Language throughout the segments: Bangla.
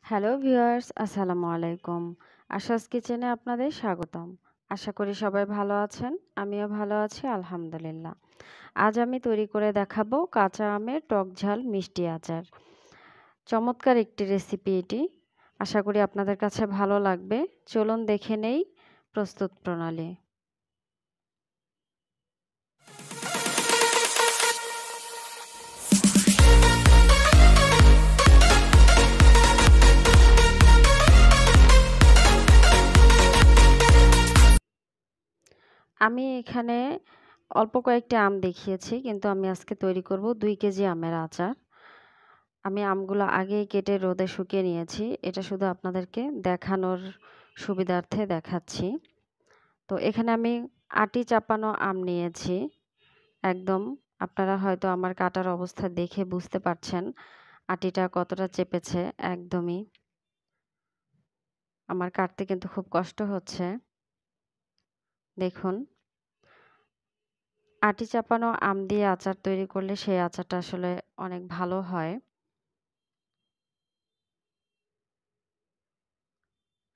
হ্যালো ভিউয়ার্স, আসসালামু আলাইকুম। আশাস কিচেনে আপনাদের স্বাগতম। আশা করি সবাই ভালো আছেন। আমিও ভালো আছি আলহামদুলিল্লাহ। আজ আমি তৈরি করে দেখাবো কাঁচা আমের টক ঝাল মিষ্টি আচার। চমৎকার একটি রেসিপি এটি। আশা করি আপনাদের কাছে ভালো লাগবে। চলুন দেখে নেই প্রস্তুত প্রণালী। আমি এখানে অল্প কয়েকটি আম দেখিয়েছি, কিন্তু আমি আজকে তৈরি করব 2 কেজি আমের আচার। আমি আমগুলো আগেই কেটে রোদে শুকিয়ে নিয়েছি। এটা শুধু আপনাদেরকে দেখানোর সুবিধার্থে দেখাচ্ছি। তো এখানে আমি আটি চাপানো আম নিয়েছি। একদম আপনারা হয়তো আমার কাটার অবস্থা দেখে বুঝতে পারছেন আটিটা কতটা চেপেছে। একদমই আমার কাটতে কিন্তু খুব কষ্ট হচ্ছে। দেখুন, আটি চাপানো আম দিয়ে আচার তৈরি করলে সেই আচারটা আসলে অনেক ভালো হয়।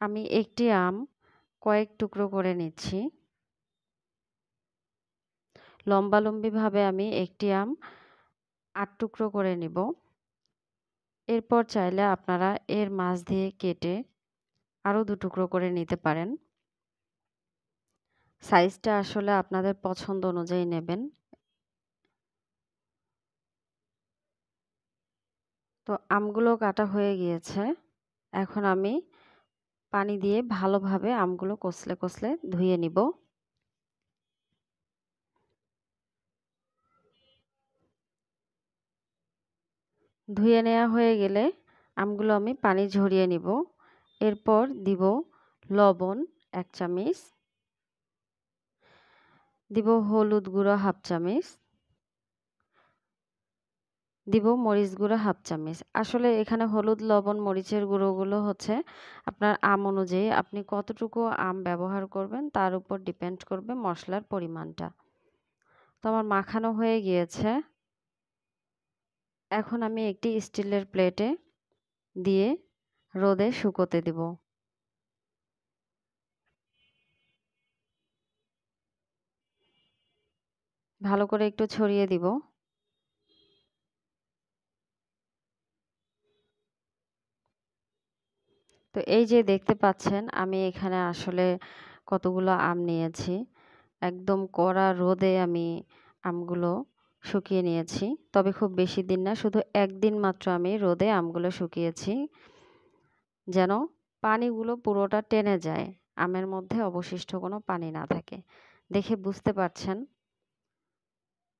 আমি একটি আম কয়েক টুকরো করে নিচ্ছি। লম্বালম্বিভাবে আমি একটি আম 8 টুকরো করে নিব। এরপর চাইলে আপনারা এর মাঝ দিয়ে কেটে আরও 2 টুকরো করে নিতে পারেন। সাইজটা আসলে আপনাদের পছন্দ অনুযায়ী নেবেন। তো আমগুলো কাটা হয়ে গিয়েছে। এখন আমি পানি দিয়ে ভালোভাবে আমগুলো কষলে কষলে ধুয়ে নিব। ধুয়ে নেওয়া হয়ে গেলে আমগুলো আমি পানি ঝরিয়ে নিব। এরপর দিব লবণ 1 চামচ, দিব হলুদ গুঁড়ো 1/2 চামচ, দিব মরিচ গুঁড়ো 1/2 চামচ। আসলে এখানে হলুদ, লবণ, মরিচের গুঁড়োগুলো হচ্ছে আপনার আম অনুযায়ী আপনি কতটুকু আম ব্যবহার করবেন তার উপর ডিপেন্ড করবে মশলার পরিমাণটা। তো আমার মাখানো হয়ে গিয়েছে। এখন আমি একটি স্টিলের প্লেটে দিয়ে রোদে শুকোতে দিব। ভালো করে একটু ছড়িয়ে দিব। তো এই যে দেখতে পাচ্ছেন আমি এখানে আসলে কতগুলো আম নিয়েছি। একদম কড়া রোদে আমি আমগুলো শুকিয়ে নিয়েছি। তবে খুব বেশি দিন না, শুধু 1 দিন মাত্র আমি রোদে আমগুলো শুকিয়েছি। যেন পানিগুলো পুরোটা টেনে যায়, আমের মধ্যে অবশিষ্ট কোনো পানি না থাকে। দেখে বুঝতে পারছেন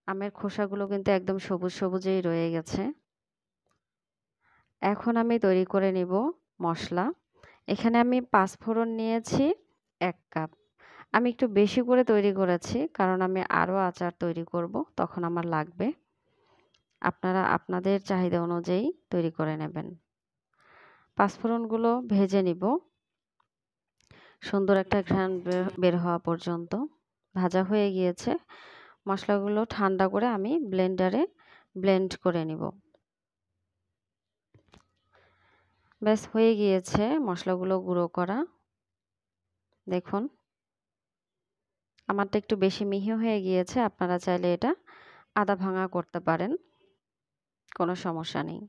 আমের খোসাগুলো কিন্তু একদম সবুজ সবুজেই রয়ে গেছে। এখন আমি তৈরি করে নিব মশলা। এখানে আমি 5 ফোড়ন নিয়েছি 1 কাপ। আমি একটু বেশি করে তৈরি করেছি কারণ আমি আরও আচার তৈরি করব, তখন আমার লাগবে। আপনারা আপনাদের চাহিদা অনুযায়ী তৈরি করে নেবেন। 5 ফোড়নগুলো ভেজে নিব সুন্দর একটা ঘ্রাণ বের হওয়া পর্যন্ত। ভাজা হয়ে গিয়েছে। মশলাগুলো ঠান্ডা করে আমি ব্লেন্ডারে ব্লেন্ড করে নিব। ব্যাস হয়ে গিয়েছে মশলাগুলো গুঁড়ো করা। দেখুন আমারটা একটু বেশি মিহি হয়ে গিয়েছে। আপনারা চাইলে এটা আধা ভাঙা করতে পারেন, কোনো সমস্যা নেই।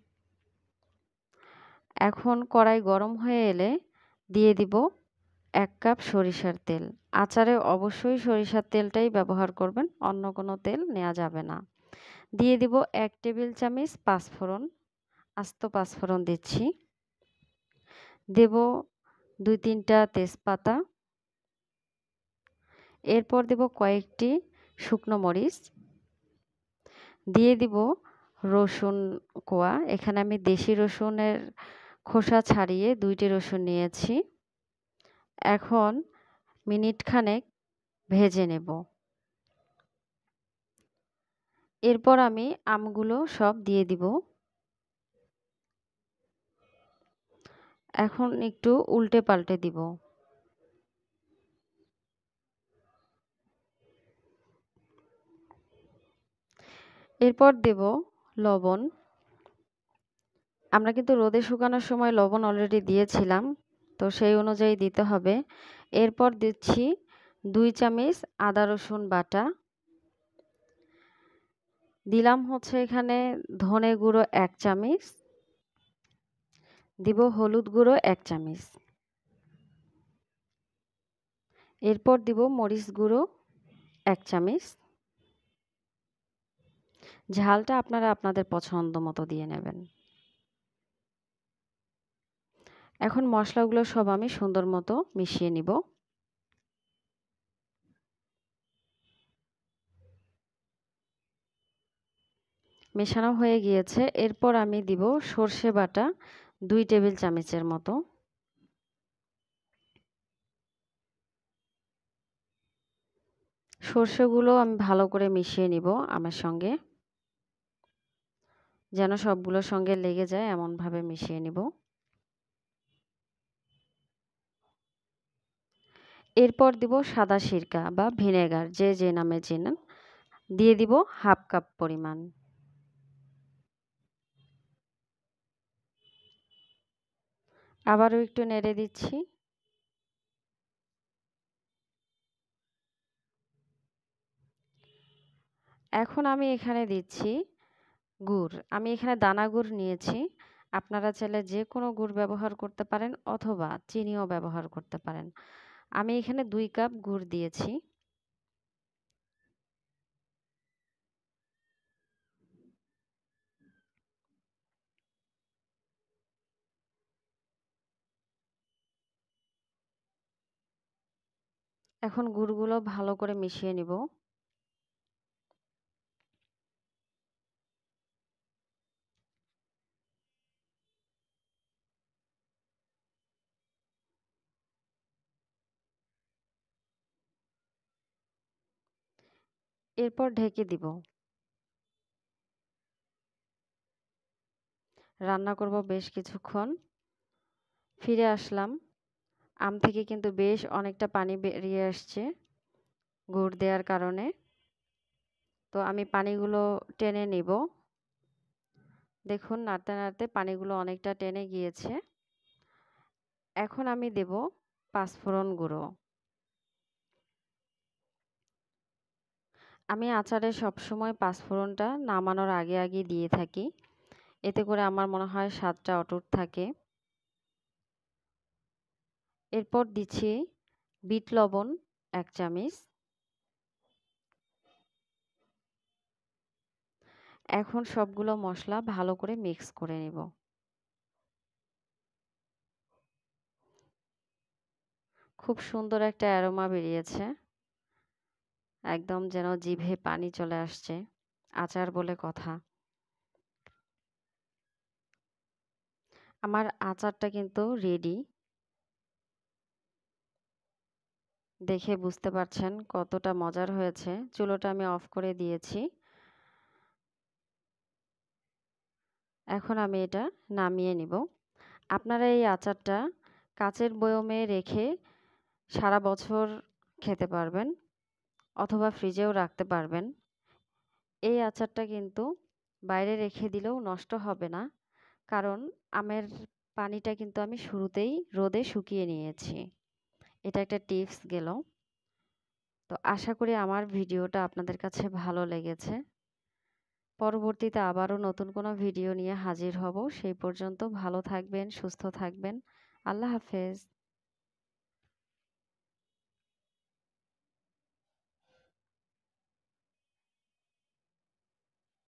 এখন কড়াই গরম হয়ে এলে দিয়ে দিব 1 কাপ সরিষার তেল। আচারে অবশ্যই সরিষার তেলটাই ব্যবহার করবেন, অন্য কোনো তেল নেওয়া যাবে না। দিয়ে দিব 1 টেবিল চামচ পাঁচফোড়ন, আস্ত পাঁচফোড়ন দিচ্ছি। দেব 2-3টা তেজপাতা। এরপর দেব কয়েকটি শুকনো মরিচ। দিয়ে দিব রসুন কোয়া। এখানে আমি দেশি রসুনের খোসা ছাড়িয়ে 2টি রসুন নিয়েছি। এখন মিনিট খানেক ভেজে নেব। এরপর আমি আমগুলো সব দিয়ে দিব। এখন একটু উল্টে পাল্টে দিব। এরপর দেব লবণ, আমরা কিন্তু রোদে শুকানোর সময় লবণ অলরেডি দিয়েছিলাম, তো সেই অনুযায়ী দিতে হবে। এরপর দিচ্ছি 2 চামচ আদা রসুন বাটা, দিলাম হচ্ছে এখানে ধনে গুঁড়ো 1 চামচ, দিব হলুদ গুঁড়ো 1 চামচ, এরপর দিব মরিচ গুঁড়ো 1 চামচ। ঝালটা আপনারা আপনাদের পছন্দ মতো দিয়ে নেবেন। এখন মশলাগুলো সব আমি সুন্দর মতো মিশিয়ে নিব। মেশানো হয়ে গিয়েছে। এরপর আমি দিব সর্ষে বাটা 2 টেবিল চামচের মতো। সর্ষেগুলো আমি ভালো করে মিশিয়ে নিব আমার সঙ্গে, যেন সবগুলোর সঙ্গে লেগে যায় এমনভাবে মিশিয়ে নিব। এরপর দিব সাদা সিরকা বা ভিনেগার, যে নামে চেনেন, দিয়ে দিব 1/2 কাপ পরিমাণ। আবারও একটু নেড়ে দিচ্ছি। এখন আমি এখানে দিচ্ছি গুড়। আমি এখানে দানা গুড় নিয়েছি। আপনারা চাইলে যে কোনো গুড় ব্যবহার করতে পারেন অথবা চিনিও ব্যবহার করতে পারেন। আমি এখানে 2 কাপ গুড় দিয়েছি। এখন গুড়গুলো ভালো করে মিশিয়ে নিব। এরপর ঢেকে দিব। রান্না করব বেশ কিছুক্ষণ। ফিরে আসলাম। আম থেকে কিন্তু বেশ অনেকটা পানি বেরিয়ে আসছে গুড় দেওয়ার কারণে। তো আমি পানিগুলো টেনে নিব। দেখুন নাড়তে নাড়তে পানিগুলো অনেকটা টেনে গিয়েছে। এখন আমি দেব পাঁচফোড়ন গুঁড়ো। আমি আচারে সবসময় পাঁচফোড়নটা নামানোর আগে আগে দিয়ে থাকি। এতে করে আমার মনে হয় স্বাদটা অটুট থাকে। এরপর দিচ্ছি বিট লবণ 1 চামচ। এখন সবগুলো মশলা ভালো করে মিক্স করে নেব। খুব সুন্দর একটা অ্যারোমা বেরিয়েছে। একদম যেন জিভে পানি চলে আসছে। আচার বলে কথা। আমার আচারটা কিন্তু রেডি। দেখে বুঝতে পারছেন কতটা মজার হয়েছে। চুলোটা আমি অফ করে দিয়েছি। এখন আমি এটা নামিয়ে নিব। আপনারা এই আচারটা কাচের বয়মে রেখে সারা বছর খেতে পারবেন অথবা ফ্রিজেও রাখতে পারবেন। এই আচারটা কিন্তু বাইরে রেখে দিলেও নষ্ট হবে না, কারণ আমের পানিটা কিন্তু আমি শুরুতেই রোদে শুকিয়ে নিয়েছি। এটা একটা টিপস গেল। তো আশা করি আমার ভিডিওটা আপনাদের কাছে ভালো লেগেছে। পরবর্তীতে আবারও নতুন কোনো ভিডিও নিয়ে হাজির হব। সেই পর্যন্ত ভালো থাকবেন, সুস্থ থাকবেন। আল্লাহ হাফেজ।